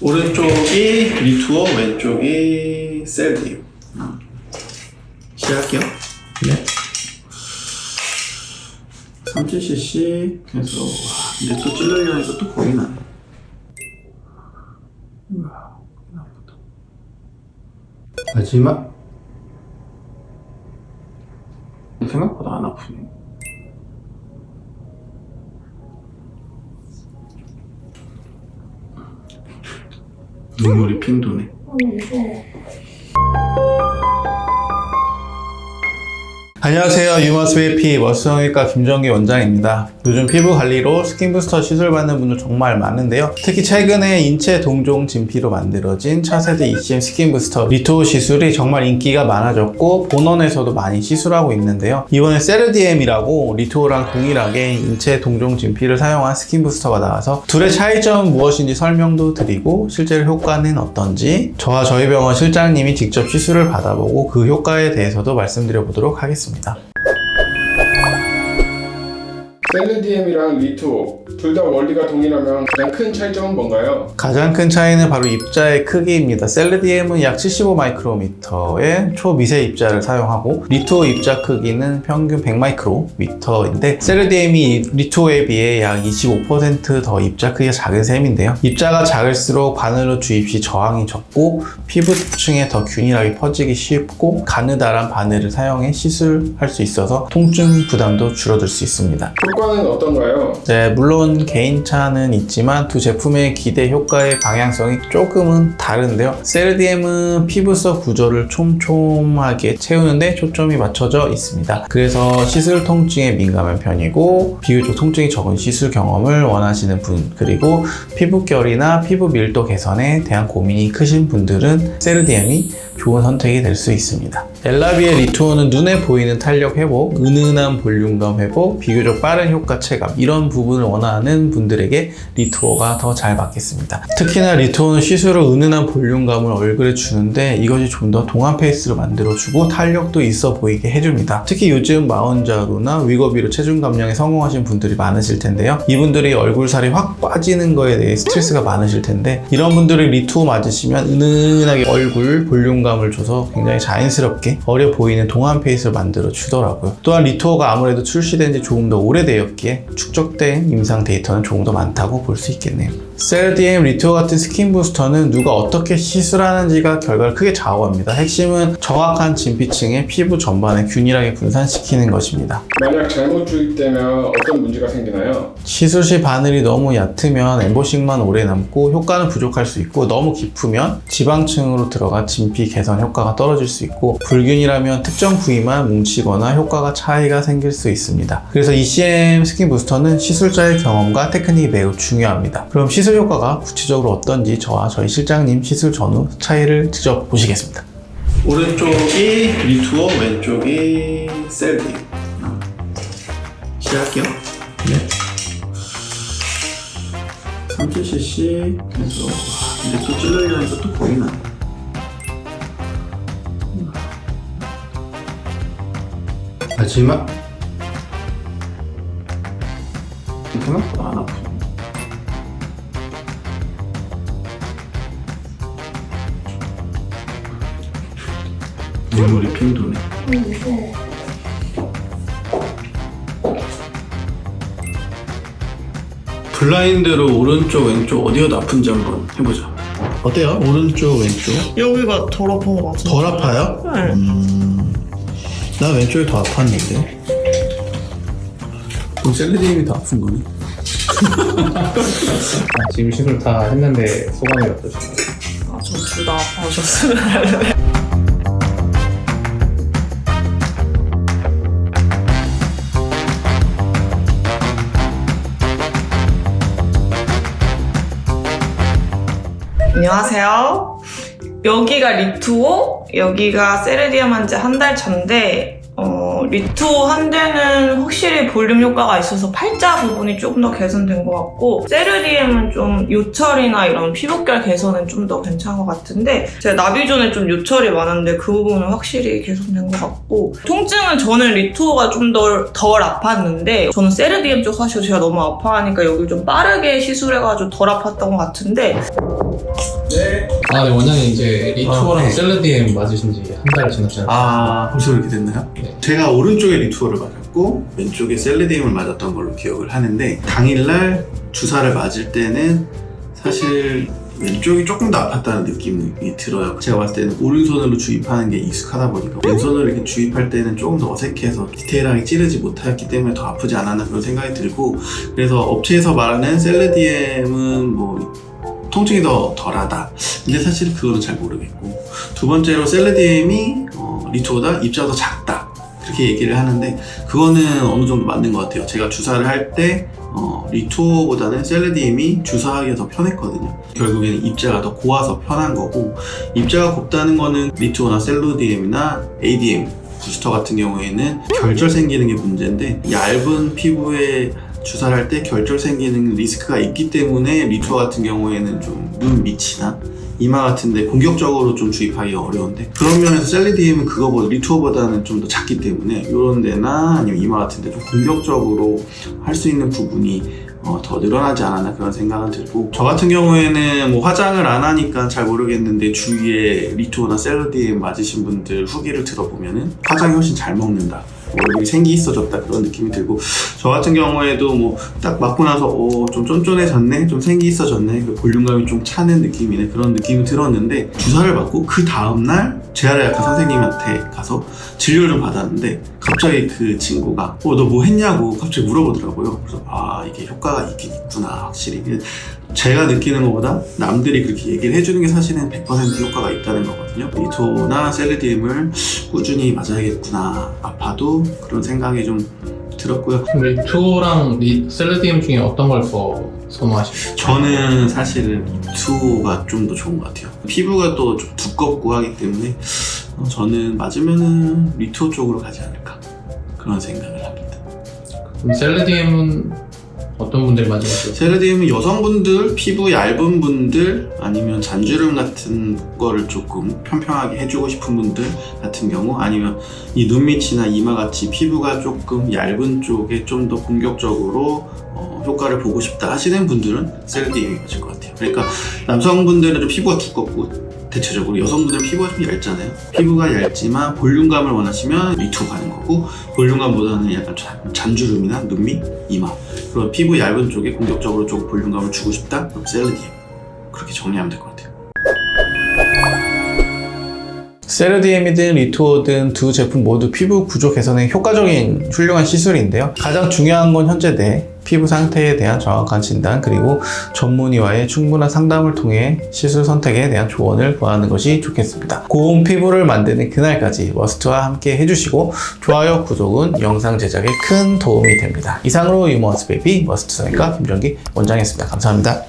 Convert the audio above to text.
오른쪽이 리투어, 왼쪽이 셀디오. 시작할게요. 네. 37cc 해서 이제 또 찔러려니까 또 겁이 나네. 우와, 나쁘다. 마지막. 생각보다 안 아프네. 눈물이 핑 도네. 무서워. 안녕하세요. 유머스베이피 머스성형외과 김정기 원장입니다. 요즘 피부 관리로 스킨부스터 시술 받는 분들 정말 많은데요. 특히 최근에 인체 동종 진피로 만들어진 차세대 ECM 스킨부스터 리투어 시술이 정말 인기가 많아졌고 본원에서도 많이 시술하고 있는데요. 이번에 세르디엠이라고 리투어랑 동일하게 인체 동종 진피를 사용한 스킨부스터가 나와서 둘의 차이점은 무엇인지 설명도 드리고 실제로 효과는 어떤지 저와 저희 병원 실장님이 직접 시술을 받아보고 그 효과에 대해서도 말씀드려 보도록 하겠습니다. 셀르디엠이랑 리투어 둘 다 원리가 동일하면 가장 큰 차이점은 뭔가요? 가장 큰 차이는 바로 입자의 크기입니다. 셀르디엠은 약 75마이크로미터의 초미세 입자를 사용하고 리투어 입자 크기는 평균 100마이크로미터인데 셀르디엠이 리투어에 비해 약 25% 더 입자 크기가 작은 셈인데요. 입자가 작을수록 바늘로 주입 시 저항이 적고 피부층에 더 균일하게 퍼지기 쉽고 가느다란 바늘을 사용해 시술할 수 있어서 통증 부담도 줄어들 수 있습니다. 효과는 어떤가요? 네, 물론 개인차는 있지만 두 제품의 기대 효과의 방향성이 조금은 다른데요. 셀르디엠은 피부 속 구조를 촘촘하게 채우는데 초점이 맞춰져 있습니다. 그래서 시술 통증에 민감한 편이고 비교적 통증이 적은 시술 경험을 원하시는 분, 그리고 피부결이나 피부 밀도 개선에 대한 고민이 크신 분들은 셀르디엠이 좋은 선택이 될 수 있습니다. 엘라비의 리투어는 눈에 보이는 탄력 회복, 은은한 볼륨감 회복, 비교적 빠른 효과 체감, 이런 부분을 원하는 분들에게 리투어가 더 잘 맞겠습니다. 특히나 리투어는 시술로 은은한 볼륨감을 얼굴에 주는데 이것이 좀 더 동안 페이스로 만들어주고 탄력도 있어 보이게 해줍니다. 특히 요즘 마운자루나 위거비로 체중 감량에 성공하신 분들이 많으실 텐데요. 이분들이 얼굴살이 확 빠지는 거에 대해 스트레스가 많으실 텐데 이런 분들이 리투어 맞으시면 은은하게 얼굴 볼륨감을 줘서 굉장히 자연스럽게 어려 보이는 동안 페이스를 만들어 주더라고요. 또한 리투어가 아무래도 출시된 지 조금 더 오래되었기에 축적된 임상 데이터는 조금 더 많다고 볼 수 있겠네요. 셀르디엠 리투어 같은 스킨 부스터는 누가 어떻게 시술하는지가 결과를 크게 좌우합니다. 핵심은 정확한 진피층의 피부 전반을 균일하게 분산시키는 것입니다. 만약 잘못 주입되면 어떤 문제가 생기나요? 시술 시 바늘이 너무 얕으면 엠보싱만 오래 남고 효과는 부족할 수 있고 너무 깊으면 지방층으로 들어가 진피 개선 효과가 떨어질 수 있고 불균이라면 특정 부위만 뭉치거나 효과가 차이가 생길 수 있습니다. 그래서 ECM 스킨 부스터는 시술자의 경험과 테크닉이 매우 중요합니다. 그럼 시술 효과가 구체적으로 어떤지 저와 저희 실장님 시술 전후 차이를 직접 보시겠습니다. 오른쪽이 리투어, 왼쪽이 셀디오. 시작할게요. 네. 37cc 해서 이제 또 찔러려니까 또 겁이 나네. 마지막. 생각보다 안 아프네. 눈물이 핑 도네. 무서워. 블라인드로 오른쪽 왼쪽 어디가 더 아픈지 한번 해보자. 어때요? 오른쪽 왼쪽 여기가 덜 아픈 것 같은데. 덜 아파요? 네. 나 왼쪽이 더 아팠는데. 그럼 셀르디엠이 더 아픈 거네. 지금 시술 다 했는데 소감이 어떠신가요? 전 둘 다 아파졌으면 할래. 안녕하세요. 여기가 리투어, 여기가 세르디엠 한 지 한 달 차인데 리투어 한 대는 확실히 볼륨 효과가 있어서 팔자 부분이 조금 더 개선된 것 같고 세르디엠은 좀 요철이나 이런 피부결 개선은 좀 더 괜찮은 것 같은데 제가 나비존에 좀 요철이 많은데 그 부분은 확실히 개선된 것 같고 통증은 저는 리투어가 좀 덜 아팠는데 저는 세르디엠 쪽 사실 제가 너무 아파하니까 여기 좀 빠르게 시술해가지고 덜 아팠던 것 같은데 네, 원장님 이제 리투어랑 네. 셀레디엠 맞으신 지 한 달 지났지 않습니까? 벌써 그렇게 됐나요? 네. 제가 오른쪽에 리투어를 맞았고 왼쪽에 셀레디엠을 맞았던 걸로 기억을 하는데 당일날 주사를 맞을 때는 사실 왼쪽이 조금 더 아팠다는 느낌이 들어요. 제가 봤을 때는 오른손으로 주입하는 게 익숙하다 보니까 왼손으로 이렇게 주입할 때는 조금 더 어색해서 디테일하게 찌르지 못했기 때문에 더 아프지 않았나 그런 생각이 들고, 그래서 업체에서 말하는 셀레디엠은 뭐 통증이 더 덜하다. 근데 사실 그거는 잘 모르겠고, 두 번째로 셀레디엠이 리투어보다 입자가 더 작다. 그렇게 얘기를 하는데 그거는 어느 정도 맞는 것 같아요. 제가 주사를 할 때 리투어보다는 셀레디엠이 주사하기가 더 편했거든요. 결국에는 입자가 더 고와서 편한 거고, 입자가 곱다는 거는 리투어나 셀레디엠이나 ADM 부스터 같은 경우에는 결절 생기는 게 문제인데, 얇은 피부에 주사를 할 때 결절 생기는 리스크가 있기 때문에 리투어 같은 경우에는 좀 눈 밑이나 이마 같은데 공격적으로 좀 주입하기가 어려운데, 그런 면에서 셀레디엠은 그거보다 리투어보다는 좀 더 작기 때문에 이런 데나 아니면 이마 같은데 좀 공격적으로 할 수 있는 부분이 더 늘어나지 않았나 그런 생각은 들고, 저 같은 경우에는 뭐 화장을 안 하니까 잘 모르겠는데 주위에 리투어나 셀레디엠 맞으신 분들 후기를 들어보면은 화장이 훨씬 잘 먹는다, 얼굴이 생기 있어졌다 그런 느낌이 들고, 저 같은 경우에도 뭐 딱 맞고 나서 좀 쫀쫀해졌네, 좀 생기 있어졌네, 그 볼륨감이 좀 차는 느낌이네 그런 느낌이 들었는데, 주사를 맞고 그 다음날 재활의학과 선생님한테 가서 진료를 좀 받았는데 갑자기 그 친구가 너 뭐 했냐고 갑자기 물어보더라고요. 그래서 이게 효과가 있긴 있구나 확실히. 제가 느끼는 것보다 남들이 그렇게 얘기를 해주는 게 사실은 100% 효과가 있다는 거거든요. 리투어나 셀레디엠을 꾸준히 맞아야겠구나, 아파도 그런 생각이 좀 들었고요. 리투어랑 셀레디엠 중에 어떤 걸 더 선호하시나요? 저는 사실은 리투어가 좀 더 좋은 것 같아요. 피부가 또 좀 두껍고 하기 때문에 저는 맞으면은 리투어 쪽으로 가지 않을까 그런 생각을 합니다. 그럼 셀레디엠은 어떤 분들이 맞으세요? 셀레디엠은 여성분들, 피부 얇은 분들, 아니면 잔주름 같은 거를 조금 평평하게 해주고 싶은 분들 같은 경우, 아니면 이 눈밑이나 이마같이 피부가 조금 얇은 쪽에 좀 더 공격적으로 효과를 보고 싶다 하시는 분들은 셀레디엠이 맞을 것 같아요. 그러니까 남성분들은 좀 피부가 두껍고 대체적으로 여성분들은 피부가 좀 얇잖아요. 피부가 얇지만 볼륨감을 원하시면 리투어 가는 거고, 볼륨감보다는 약간 잔주름이나 눈밑, 이마 그런 피부 얇은 쪽에 공격적으로 조금 볼륨감을 주고 싶다? 그럼 셀레디엠, 그렇게 정리하면 될 것 같아요. 셀레디엠이든 리투어든 두 제품 모두 피부 구조 개선에 효과적인 훌륭한 시술인데요. 가장 중요한 건 현재 내 피부 상태에 대한 정확한 진단, 그리고 전문의와의 충분한 상담을 통해 시술 선택에 대한 조언을 구하는 것이 좋겠습니다. 고운 피부를 만드는 그날까지 머스트와 함께 해주시고, 좋아요, 구독은 영상 제작에 큰 도움이 됩니다. 이상으로 유머스 베이비 머스트 성형외과 김정기 원장이었습니다. 감사합니다.